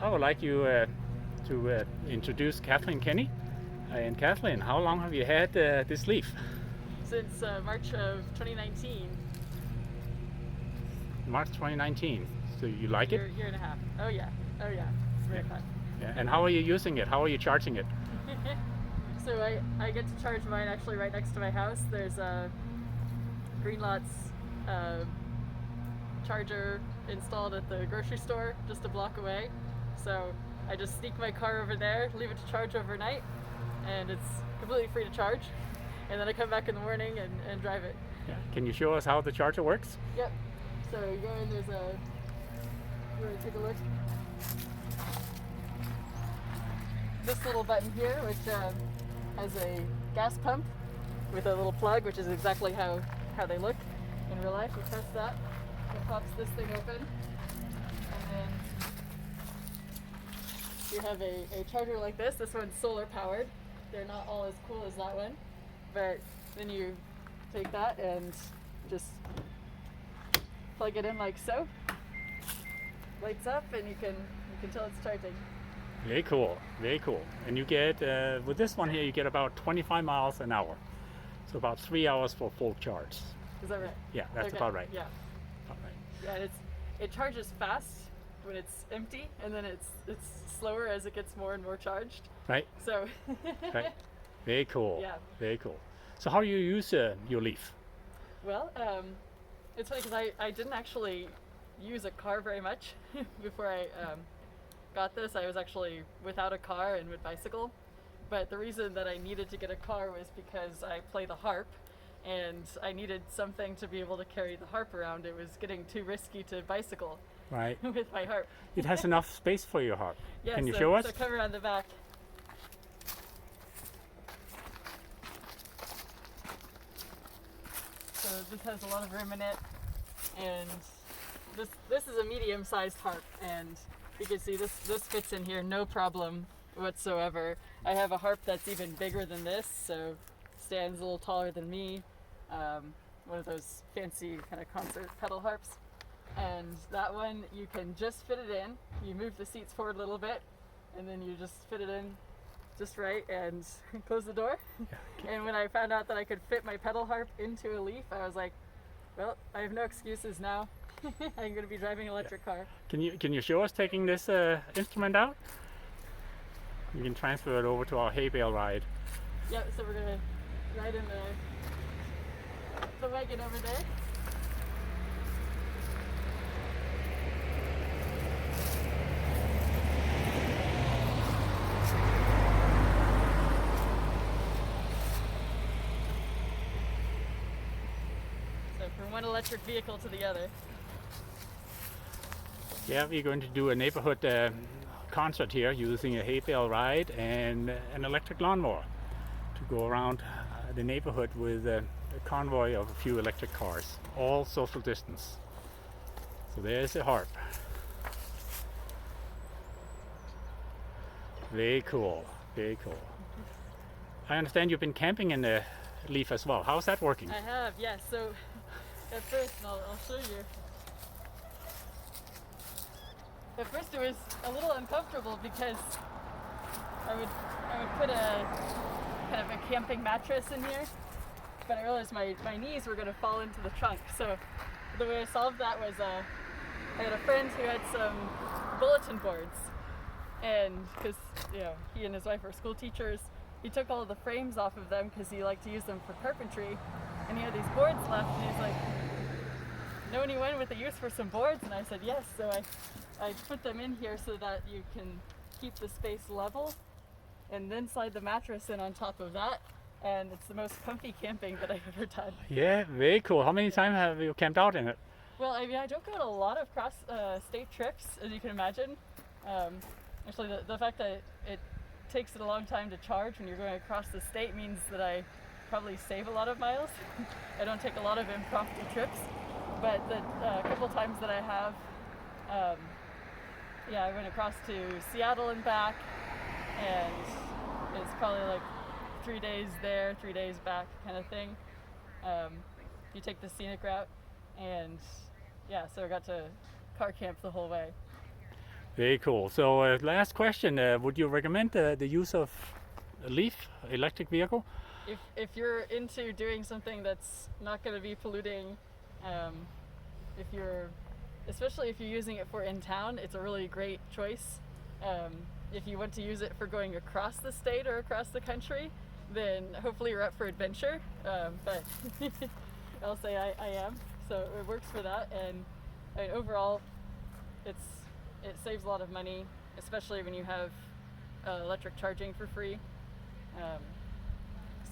I would like you to introduce Kathlyn Kenny. And Kathlyn, how long have you had this Leaf? Since March of 2019, March 2019. So you like it? year and a half. Oh yeah, it's Yeah. very fun. Yeah. And how are you using it? How are you charging it? So I get to charge mine actually right next to my house. There's a Greenlots uh, charger installed at the grocery store just a block away. So I just sneak my car over there, leave it to charge overnight, and it's completely free to charge. And then I come back in the morning and drive it. Yeah. Can you show us how the charger works? Yep. So you go in, there's a, you want to take a look? This little button here, which has a gas pump with a little plug, which is exactly how they look in real life. You press that, it pops this thing open, and then you have a charger like this. This one's solar powered. They're not all as cool as that one, but then you take that and just plug it in like so. Lights up, and you can tell it's charging. Very cool, very cool. And you get, with this one here, you get about 25 miles an hour. So about 3 hours for full charge. Is that right? Yeah, that's Okay. about right. Yeah. About right. Yeah, and it charges fast when it's empty, and then it's slower as it gets more and more charged. Right, So right. Very cool. Yeah. Very cool. So how do you use your Leaf? Well, it's funny because I didn't actually use a car very much before I got this. I was actually without a car and would bicycle. But the reason that I needed to get a car was because I play the harp, and I needed something to be able to carry the harp around. It was getting too risky to bicycle Right. with my harp. It has enough space for your harp. Yeah, Can you so, show us? So come around the back. So this has a lot of room in it, and this is a medium-sized harp, and you can see this fits in here no problem whatsoever. I have a harp that's even bigger than this, so stands a little taller than me. One of those fancy kind of concert pedal harps. And that one, you can just fit it in. You move the seats forward a little bit, and then you just fit it in just right and close the door. Yeah. And when I found out that I could fit my pedal harp into a Leaf, I was like, well, I have no excuses now. I'm going to be driving an electric car. Can you show us taking this instrument out? You can transfer it over to our hay bale ride. Yeah, so we're going to ride in the wagon over there. So from one electric vehicle to the other. Yeah, we're going to do a neighborhood concert here using a hay bale ride and an electric lawnmower to go around the neighborhood with a convoy of a few electric cars, all social distance. So there's a harp. Very cool, very cool. I understand you've been camping in the Leaf as well. How's that working? I have, yes. So at first, and I'll show you. At first it was a little uncomfortable because I would put a kind of a camping mattress in here, but I realized my knees were going to fall into the trunk. So the way I solved that was I had a friend who had some bulletin boards, and because he and his wife were school teachers, he took all of the frames off of them because he liked to use them for carpentry, and he had these boards left, and he's like, know anyone with a use for some boards? And I said yes. So I put them in here so that you can keep the space level, and then slide the mattress in on top of that, and it's the most comfy camping that I've ever done. Yeah, very cool. How many times have you camped out in it? Well, I mean, I don't go on a lot of cross state trips, as you can imagine. Actually, the fact that it takes it a long time to charge when you're going across the state means that I probably save a lot of miles. I don't take a lot of impromptu trips, but the couple times that I have, I went across to Seattle and back, and it's probably like 3 days there, 3 days back kind of thing. You take the scenic route, and so I got to car camp the whole way. Very cool. So last question, would you recommend the use of a Leaf electric vehicle? If you're into doing something that's not going to be polluting, if you're, especially if you're using it for in town, it's a really great choice. If you want to use it for going across the state or across the country, then hopefully you're up for adventure. But I'll say I am, so it works for that. And overall, it saves a lot of money, especially when you have electric charging for free.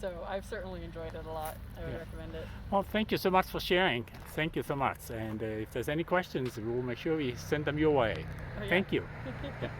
So I've certainly enjoyed it a lot. I would recommend it. Well, thank you so much for sharing. Thank you so much. And if there's any questions, we'll make sure we send them your way. Oh, yeah. Thank you. Yeah.